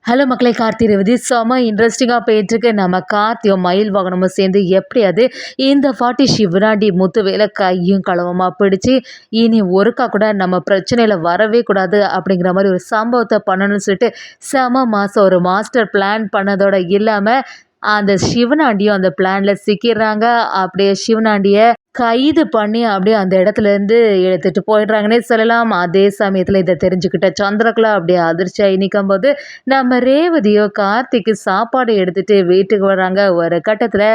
Hello மக்களே, கார்த்தி ரேவதி செம இன்ட்ரெஸ்டிங்காக போயிட்டுருக்கு. நம்ம கார்த்தியும் மயில் வாகனமும் சேர்ந்து எப்படியாவது இந்த 40 சிவராண்டி முத்துவேலை கையும் களவமாக பிடிச்சி இனி ஒருக்கா கூட நம்ம பிரச்சனையில் வரவே கூடாது அப்படிங்கிற மாதிரி ஒரு சம்பவத்தை பண்ணணும்னு சொல்லிட்டு செம மாதம் ஒரு மாஸ்டர் பிளான் பண்ணதோட இல்லாமல் அந்த சிவனாண்டியும் அந்த பிளான்ல சிக்கிறாங்க. அப்படியே சிவனாண்டிய கைது பண்ணி அப்படியே அந்த இடத்துலேருந்து எடுத்துட்டு போயிடுறாங்கன்னே சொல்லலாம். அதே சமயத்தில் இதை தெரிஞ்சுக்கிட்ட சந்திரகலா அப்படியே அதிர்ச்சியாகி நிற்கும்போது நம்ம ரேவதியோ கார்த்திக்கு சாப்பாடு எடுத்துட்டு வீட்டுக்கு வராங்க. ஒரு கட்டத்தில்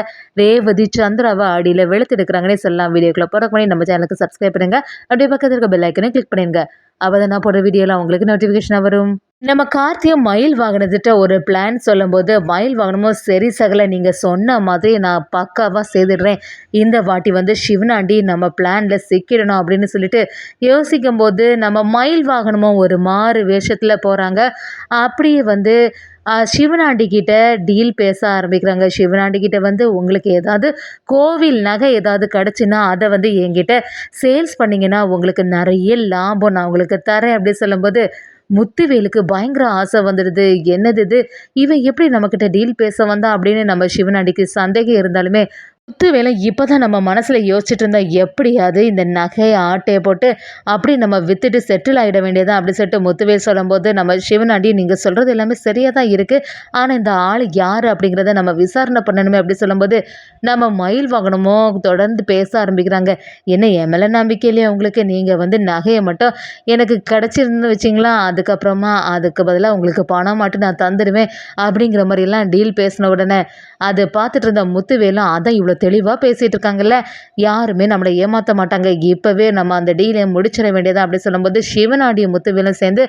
ரேவதி சந்திராவை அடியில் வெளுத்து எடுக்கிறாங்கன்னே சொல்லலாம். வீடியோக்குள்ள போகிறக்கு முன்னாடி நம்ம சேனலுக்கு சப்ஸ்கிரைப் பண்ணுங்க. அப்படியே பக்கத்தில் இருக்க பெல் ஐக்கனை கிளிக் பண்ணிடுங்க. அப்போ நான் போடுற வீடியோலாம் உங்களுக்கு நோட்டிஃபிகேஷனாக வரும். நம்ம கார்த்தியும் மயில் வாகனத்திட்ட ஒரு பிளான் சொல்லும்போது மயில் வாகனமும் சரி சகல நீங்கள் சொன்ன மாதிரி நான் பக்காவாக செய்துடுறேன், இந்த வாட்டி வந்து சிவனாண்டி நம்ம பிளானில் சிக்கிடணும் அப்படின்னு சொல்லிட்டு யோசிக்கும் போது நம்ம மயில் வாகனமும் ஒரு மாறு வேஷத்தில் போகிறாங்க. அப்படியே வந்து சிவனாண்டி கிட்ட டீல் பேச ஆரம்பிக்கிறாங்க. சிவனாண்டி கிட்ட வந்து உங்களுக்கு ஏதாவது கோவில் நகை ஏதாவது கிடச்சின்னா அதை வந்து என்கிட்ட சேல்ஸ் பண்ணிங்கன்னா உங்களுக்கு நிறைய லாபம் நான் உங்களுக்கு தரேன் அப்படி சொல்லும்போது முத்துவேலுக்கு பயங்கர ஆசை வந்துடுது. என்னது இது, இவன் எப்படி நம்மக்கிட்ட டீல் பேச வந்தா அப்படின்னு நம்ம சிவனாண்டிக்கு சந்தேகம் இருந்தாலுமே முத்துவேலை இப்போ தான் நம்ம மனசில் யோசிச்சுட்டு இருந்தா எப்படியாவது இந்த நகையை ஆட்டையை போட்டு அப்படி நம்ம விற்றுட்டு செட்டில் ஆகிட வேண்டியதான் அப்படி சொல்லிட்டு முத்துவேல் சொல்லும்போது நம்ம சிவனாண்டி நீங்கள் சொல்கிறது எல்லாமே சரியாக தான் இருக்குது, ஆனால் இந்த ஆள் யார் அப்படிங்கிறத நம்ம விசாரணை பண்ணணுமே அப்படி சொல்லும்போது நம்ம மயில் வாகனமோ தொடர்ந்து பேச ஆரம்பிக்கிறாங்க. என்ன என் மேலே நம்பிக்கை இல்லையா உங்களுக்கு, நீங்கள் வந்து நகையை மட்டும் எனக்கு கிடச்சிருந்து வச்சிங்களா, அதுக்கு பதிலாக உங்களுக்கு பணம் மட்டும் நான் தந்துடுவேன் அப்படிங்கிற மாதிரிலாம் டீல் பேசின உடனே அதை பார்த்துட்டு இருந்த முத்துவேலும் அதான் இவ்வளோ தெளிவாக பேசிகிட்டு இருக்காங்கல்ல, யாருமே நம்மளை ஏமாற்ற மாட்டாங்க, இப்போவே நம்ம அந்த டீலை முடிச்சிட வேண்டியதான் அப்படி சொல்லும்போது சிவனாண்டியும் முத்துவேலும் சேர்ந்து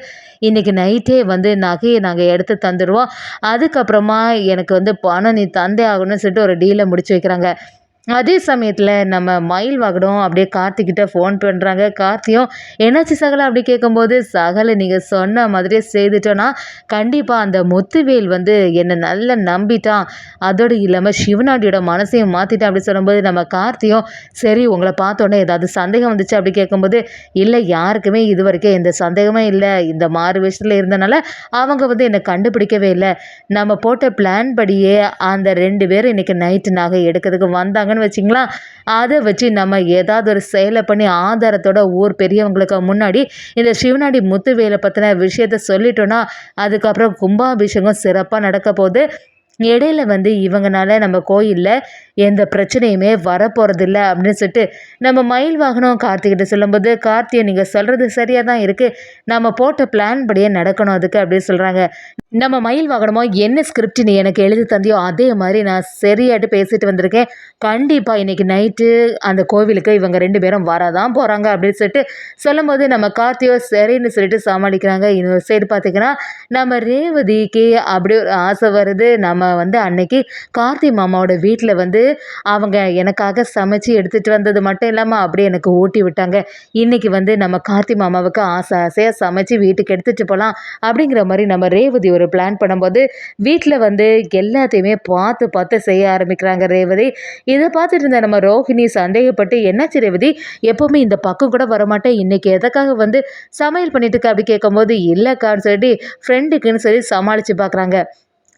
இன்றைக்கி நைட்டே வந்து நகையை நாங்கள் எடுத்து தந்துடுவோம், அதுக்கப்புறமா எனக்கு வந்து பணம் நீ தந்தே ஆகணும்னு சொல்லிட்டு ஒரு டீலை முடிச்சு வைக்கிறாங்க. அதே சமயத்தில் நம்ம மயில் வாகனம் அப்படியே கார்த்திக்கிட்ட ஃபோன் பண்ணுறாங்க. கார்த்தியும் என்னாச்சு சகல அப்படி கேட்கும்போது சகலை நீங்கள் சொன்ன மாதிரியே செய்துட்டோன்னா கண்டிப்பாக அந்த முத்துவேல் வந்து என்னை நல்லா நம்பிட்டான், அதோடு இல்லாமல் சிவனாண்டியோட மனசையும் மாற்றிட்டான் அப்படி சொல்லும்போது நம்ம கார்த்தியும் சரி உங்களை பார்த்தோன்னே ஏதாவது சந்தேகம் வந்துச்சு அப்படி கேட்கும்போது இல்லை யாருக்குமே இது வரைக்கும் எந்த சந்தேகமே இல்லை, இந்த மாறு விஷயத்தில் இருந்தனால அவங்க வந்து என்னை கண்டுபிடிக்கவே இல்லை, நம்ம போட்ட பிளான் படியே அந்த 2 பேரும் இன்றைக்கி நைட்டு நகை எடுக்கிறதுக்கு வந்தாங்க வச்சிங்களா, அதை வச்சு நம்ம ஏதாவது ஒரு செயலை பண்ணி ஆதாரத்தோட ஊர் பெரியவங்களுக்கு முன்னாடி இந்த சிவனாண்டி முத்துவேலை பற்றின விஷயத்த சொல்லிட்டோன்னா அதுக்கப்புறம் கும்பாபிஷேகம் சிறப்பாக நடக்க போகுது. இடையில வந்து இவங்கனால நம்ம கோயிலில் எந்த பிரச்சனையுமே வரப்போகிறதில்ல அப்படின்னு சொல்லிட்டு நம்ம மயில் வாகனம் கார்த்திகிட்ட சொல்லும்போது கார்த்தியை நீங்கள் சொல்கிறது சரியாக தான் இருக்குது, நம்ம போட்ட பிளான் படியே நடக்கணும் அதுக்கு அப்படின்னு சொல்கிறாங்க. நம்ம மயில் வாகனமோ என்ன ஸ்கிரிப்ட் நீ எனக்கு எழுதி தந்தியோ அதே மாதிரி நான் சரியாட்டு பேசிட்டு வந்திருக்கேன், கண்டிப்பாக இன்றைக்கி நைட்டு அந்த கோவிலுக்கு இவங்க 2 பேரும் வரதான் போகிறாங்க அப்படின்னு சொல்லிட்டு சொல்லும்போது நம்ம கார்த்தியோ சரின்னு சொல்லிட்டு சமாளிக்கிறாங்க. இன்னொரு சைடு பார்த்திங்கன்னா நம்ம ரேவதிக்கு அப்படி ஒரு ஆசை வருது. நம்ம வந்து அன்னைக்கு கார்த்தி மாமாவோட வீட்டில் வந்து அவங்க எனக்காக சமைச்சு எடுத்துகிட்டு வந்தது மட்டும் இல்லாமல் அப்படியே எனக்கு ஊட்டி விட்டாங்க, இன்றைக்கி வந்து நம்ம கார்த்தி மாமாவுக்கு ஆசையாக சமைச்சு வீட்டுக்கு எடுத்துகிட்டு போகலாம் அப்படிங்கிற மாதிரி நம்ம ரேவதி ஒரு பிளான் பண்ணும்போது வீட்டில் வந்து எல்லாத்தையுமே பார்த்து பார்த்து செய்ய ஆரம்பிக்கிறாங்க ரேவதி. இதை பார்த்துட்டு இருந்த நம்ம ரோஹிணி சந்தேகப்பட்டு என்னாச்சு ரேவதி எப்போவுமே இந்த பக்கம் கூட வரமாட்டேன், இன்றைக்கி எதுக்காக வந்து சமையல் பண்ணிட்டு இருக்க அப்படி கேட்கும்போது இல்லைக்கான்னு சொல்லி ஃப்ரெண்டுக்குன்னு சொல்லி சமாளித்து பார்க்குறாங்க.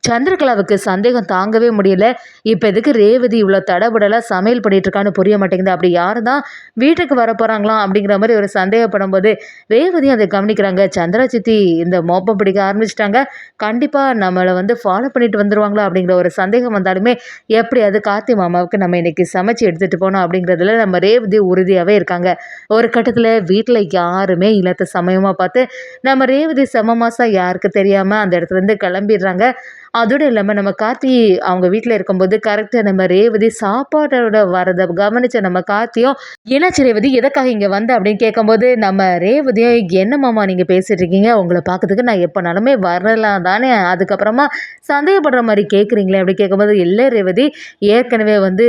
சந்திரகலாவுக்கு சந்தேகம் தாங்கவே முடியல, இப்போ எதுக்கு ரேவதி இவ்வளோ தடபுடலாக சமையல் பண்ணிகிட்ருக்கான்னு புரிய மாட்டேங்குது, அப்படி யார் தான் வீட்டுக்கு வர போகிறாங்களாம் அப்படிங்கிற மாதிரி ஒரு சந்தேகப்படும் போது ரேவதியும் அதை கவனிக்கிறாங்க. சந்திரா சித்தி இந்த மோப்பம் பிடிக்க ஆரம்பிச்சிட்டாங்க, கண்டிப்பாக நம்மளை வந்து ஃபாலோ பண்ணிட்டு வந்துடுவாங்களா அப்படிங்கிற ஒரு சந்தேகம் வந்தாலுமே எப்படியாவது கார்த்தி மாமாவுக்கு நம்ம இன்றைக்கி சமைச்சு எடுத்துகிட்டு போனோம் அப்படிங்கிறதுல நம்ம ரேவதி உறுதியாகவே இருக்காங்க. ஒரு கட்டத்தில் வீட்டில் யாருமே இல்லாத சமயமாக பார்த்து நம்ம ரேவதி செம மாதம் யாருக்கு தெரியாமல் அந்த இடத்துலேருந்து கிளம்பிடுறாங்க. அதோடு இல்லாமல் நம்ம கார்த்தி அவங்க வீட்டில் இருக்கும்போது கரெக்டாக நம்ம ரேவதி சாப்பாட்டோட வரதை கவனித்த நம்ம கார்த்தியும் என்னாச்சு ரேவதி எதுக்காக இங்கே வந்த அப்படின்னு கேட்கும்போது நம்ம ரேவதியும் என்னம்மாம்மா நீங்கள் பேசிகிட்டு இருக்கீங்க, உங்களை பார்க்கறதுக்கு நான் எப்போனாலுமே வரலாம் தானே, அதுக்கப்புறமா சந்தேகப்படுற மாதிரி கேட்குறீங்களே அப்படி கேட்கும்போது இல்லை ரேவதி, ஏற்கனவே வந்து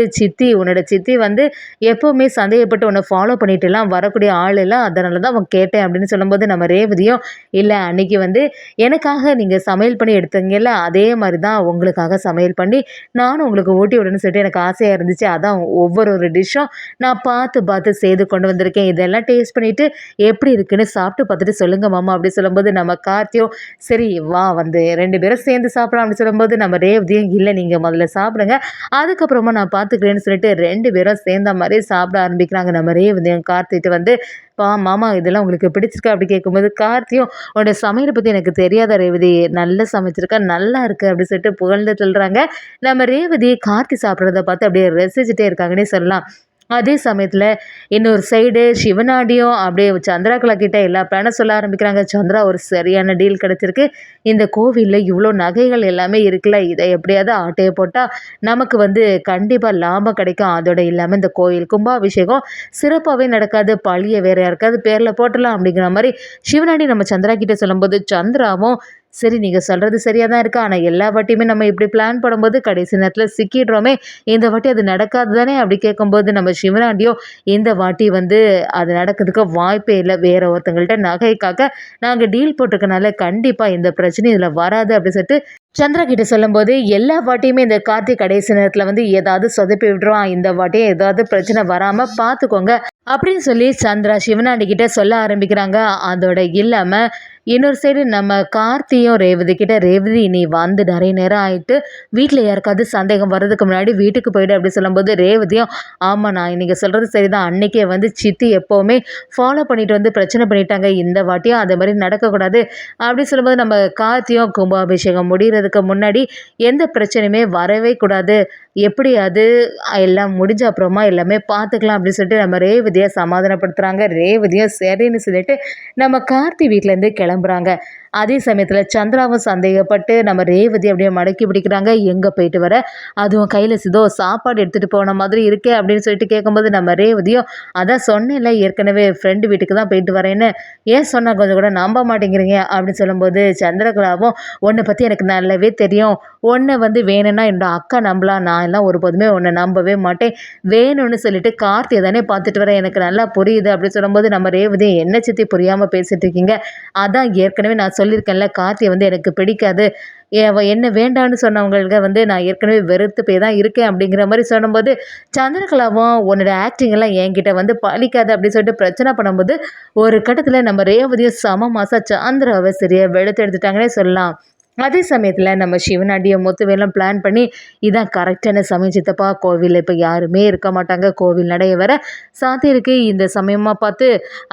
உன்னோட சித்தி வந்து எப்போவுமே சந்தேகப்பட்டு உன்னை ஃபாலோ பண்ணிட்டுலாம் வரக்கூடிய ஆள் எல்லாம், அதனால தான் அவன் கேட்டேன் அப்படின்னு சொல்லும்போது நம்ம ரேவதியும் இல்லை அன்னைக்கு வந்து எனக்காக நீங்கள் சமையல் பண்ணி எடுத்தீங்கல்ல அதே மாதிரி தான் உங்களுக்காக சமையல் பண்ணி நானும் உங்களுக்கு ஊட்டி விடணும்னு சொல்லிட்டு எனக்கு ஆசையாக இருந்துச்சு. அதான் ஒவ்வொரு ஒரு டிஷ்ஷும் நான் பார்த்து பார்த்து செய்து கொண்டு வந்திருக்கேன். இதெல்லாம் டேஸ்ட் பண்ணிவிட்டு எப்படி இருக்குன்னு சாப்பிட்டு பார்த்துட்டு சொல்லுங்க மாமா அப்படி சொல்லும்போது நம்ம கார்த்தியும் சரி வா வந்து 2 பேரும் சேர்ந்து சாப்பிடலாம் அப்படி சொல்லும்போது நம்ம ரேவதியும் இல்லை நீங்கள் முதல்ல சாப்பிடுங்க அதுக்கப்புறமா நான் பார்த்துக்கிறேன்னு சொல்லிட்டு 2 பேரும் சேர்ந்த மாதிரி சாப்பிட ஆரம்பிக்கிறாங்க. நம்ம ரேவதியும் கார்த்திட்டு வந்து மாமா இதெல்லாம் உங்களுக்கு பிடிச்சிருக்கா அப்படி கேட்கும்போது கார்த்தியும் உன்னோட சமையலை பற்றி எனக்கு தெரியாத ரேவதி நல்லா சமைச்சிருக்கா நல்லா இருக்குது அப்படி சொல்லிட்டு புகழ்ந்து சொல்கிறாங்க. நம்ம ரேவதி கார்த்தி சாப்பிட்றத பார்த்து அப்படியே ரசிச்சுட்டே இருக்காங்கன்னே சொல்லலாம். அதே சமயத்தில் இன்னொரு சைடு சிவனாடியும் அப்படியே சந்திராக்கலா கிட்ட எல்லா பிளானும் சொல்ல ஆரம்பிக்கிறாங்க. சந்திரா ஒரு சரியான டீல் கிடச்சிருக்கு. இந்த கோவிலில் இவ்வளோ நகைகள் எல்லாமே இருக்குல்ல இதை எப்படியாவது ஆட்டையை போட்டால் நமக்கு வந்து கண்டிப்பாக லாபம் கிடைக்கும். அதோட இல்லாமல் இந்த கோயில் கும்பாபிஷேகம் சிறப்பாகவே நடக்காது. பழியை வேற யாருக்காவது பேரில் போட்டலாம் அப்படிங்கிற மாதிரி சிவனாடி நம்ம சந்திரா கிட்ட சொல்லும்போது சந்திராவும் சரி நீங்கள் சொல்கிறது சரியாக தான் இருக்கா ஆனால் எல்லா வாட்டியுமே நம்ம இப்படி பிளான் பண்ணும்போது கடைசி நேரத்தில் சிக்கிடுறோமே இந்த வாட்டி அது நடக்காது தானே அப்படி கேட்கும்போது நம்ம சிவனாண்டியோ இந்த வாட்டி வந்து அது நடக்கிறதுக்கு வாய்ப்பே இல்லை. வேற ஒருத்தங்கள்ட்ட நகைக்காக நாங்கள் டீல் போட்டிருக்கனால கண்டிப்பாக இந்த பிரச்சனை இதில் வராது அப்படி சொல்லிட்டு சந்திரா கிட்ட சொல்லும்போது எல்லா வாட்டியுமே இந்த கார்த்திக் கடைசி நேரத்தில் வந்து ஏதாவது சொதப்பி விட்டுருவான் இந்த வாட்டியும் ஏதாவது பிரச்சனை வராமல் பார்த்துக்கோங்க அப்படின்னு சொல்லி சந்திரா சிவனாண்டி கிட்ட சொல்ல ஆரம்பிக்கிறாங்க. அதோட இல்லாமல் இன்னொரு சைடு நம்ம கார்த்தியும் ரேவதி கிட்ட ரேவதி நீ வந்து நிறைய நேரம் ஆயிட்டு வீட்டில் யாருக்காவது சந்தேகம் வர்றதுக்கு முன்னாடி வீட்டுக்கு போயிடு அப்படி சொல்லும்போது ரேவதியும் ஆமாம் நான் நீங்கள் சொல்கிறது சரிதான் அன்னைக்கே வந்து சித்தி எப்போவுமே ஃபாலோ பண்ணிட்டு வந்து பிரச்சனை பண்ணிட்டாங்க இந்த வாட்டியும் அதே மாதிரி நடக்கக்கூடாது அப்படி சொல்லும்போது நம்ம கார்த்தியும் கும்பாபிஷேகம் முடிகிறதுக்கு முன்னாடி எந்த பிரச்சனையுமே வரவே கூடாது எப்படியாவது எல்லாம் முடிஞ்ச அப்புறமா எல்லாமே பார்த்துக்கலாம் அப்படின்னு சொல்லிட்டு நம்ம ரேவதியை சமாதானப்படுத்துகிறாங்க. ரேவதியும் சரின்னு சொல்லிட்டு நம்ம கார்த்தி வீட்டிலேருந்து கிளம்புறாங்க. அதே சமயத்தில் சந்திராவும் சந்தேகப்பட்டு நம்ம ரேவதி அப்படியே மடக்கி பிடிக்கிறாங்க. எங்கே போயிட்டு வர அதுவும் கையில் சிதோ சாப்பாடு எடுத்துகிட்டு போன மாதிரி இருக்கே அப்படின்னு சொல்லிட்டு கேட்கும்போது நம்ம ரேவதியும் அதான் சொன்னேன்ல ஏற்கனவே ஃப்ரெண்டு வீட்டுக்கு தான் போயிட்டு வரேன்னு ஏன் சொன்னால் கொஞ்சம் கூட நம்ப மாட்டேங்கிறீங்க அப்படின்னு சொல்லும்போது சந்திரகலாவும் உன்னை பற்றி எனக்கு நல்லாவே தெரியும் உன்னை வந்து வேணும்னா என்னோட அக்கா நம்பலாம் நான் எல்லாம் ஒருபோதுமே உன்னை நம்பவே மாட்டேன் வேணும்னு சொல்லிட்டு கார்த்தியை தானே பார்த்துட்டு வரேன் எனக்கு நல்லா புரியுது அப்படின்னு சொல்லும்போது நம்ம ரேவதி என்ன சித்தி புரியாமல் பேசிட்டு இருக்கீங்க அதான் ஏற்கனவே நான் சொல்லியிருக்கேன்ல கார்த்தியை வந்து எனக்கு பிடிக்காது என்ன வேண்டான்னு சொன்னவங்களுக்கு வந்து நான் ஏற்கனவே வெறுத்து போய் தான் இருக்கேன் அப்படிங்கிற மாதிரி சொல்லும்போது சந்திரகலாவும் உன்னோட ஆக்டிங் எல்லாம் என்கிட்ட வந்து பழிக்காது அப்படின்னு சொல்லிட்டு பிரச்சனை பண்ணும்போது ஒரு கட்டத்தில் நம்ம ரேவதியும் சம மாசம் சந்திராவை சரியாக வெளுத்து எடுத்துட்டாங்கன்னே சொல்லலாம். அதே சமயத்தில் நம்ம சிவனாண்டியை மொத்தவேலாம் பிளான் பண்ணி இதான் கரெக்டான சமயம் சித்தப்பா கோவிலில் இப்போ யாருமே இருக்க மாட்டாங்க கோவில் நடைய வர சாத்தியிருக்கு இந்த சமயமாக பார்த்து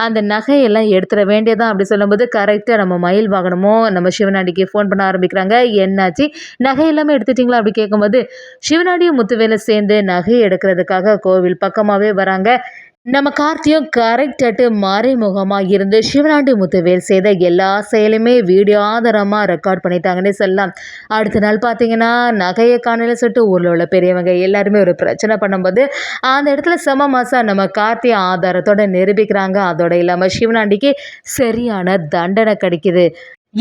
அந்த நகையெல்லாம் எடுத்துட வேண்டியதான் அப்படி சொல்லும்போது கரெக்டாக நம்ம மயில் வாகனமும் நம்ம சிவனாண்டிக்கு ஃபோன் பண்ண ஆரம்பிக்கிறாங்க. என்னாச்சு நகை எல்லாமே எடுத்துட்டிங்களா அப்படி கேட்கும்போது சிவனாண்டியும் முத்துவேலை சேர்ந்து நகை எடுக்கிறதுக்காக கோவில் பக்கமாகவே வராங்க. நம்ம கார்த்தியும் கரெக்டாட்டு மறைமுகமாக இருந்து சிவனாண்டி முத்துவேல் செய்த எல்லா செயலுமே வீடியோ ஆதாரமாக ரெக்கார்ட் பண்ணிட்டாங்கன்னே சொல்லலாம். அடுத்த நாள் பார்த்தீங்கன்னா நகையை காணல சொல்லிட்டு ஊரில் உள்ள பெரியவங்க எல்லாருமே ஒரு பிரச்சனை பண்ணும்போது அந்த இடத்துல செம மாதம் நம்ம கார்த்தி ஆதாரத்தோடு நிரூபிக்கிறாங்க. அதோட இல்லாமல் சிவனாண்டிக்கு சரியான தண்டனை கிடைக்குது.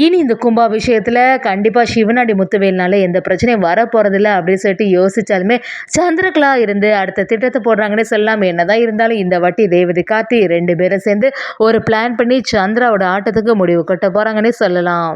இனி இந்த கும்பாபிஷேகத்தில் கண்டிப்பாக சிவனாடி முத்துவேல்னால எந்த பிரச்சனையும் வரப்போகிறதில்ல அப்படின்னு சொல்லிட்டு யோசித்தாலுமே சந்திரகலா இருந்து அடுத்த திட்டத்தை போடுறாங்கன்னே சொல்லலாம். என்னதான் இருந்தாலும் இந்த வாட்டி ரேவதி கார்த்தி 2 பேரும் சேர்ந்து ஒரு பிளான் பண்ணி சந்திராவோட ஆட்டத்துக்கு முடிவு கட்ட போகிறாங்கன்னே சொல்லலாம்.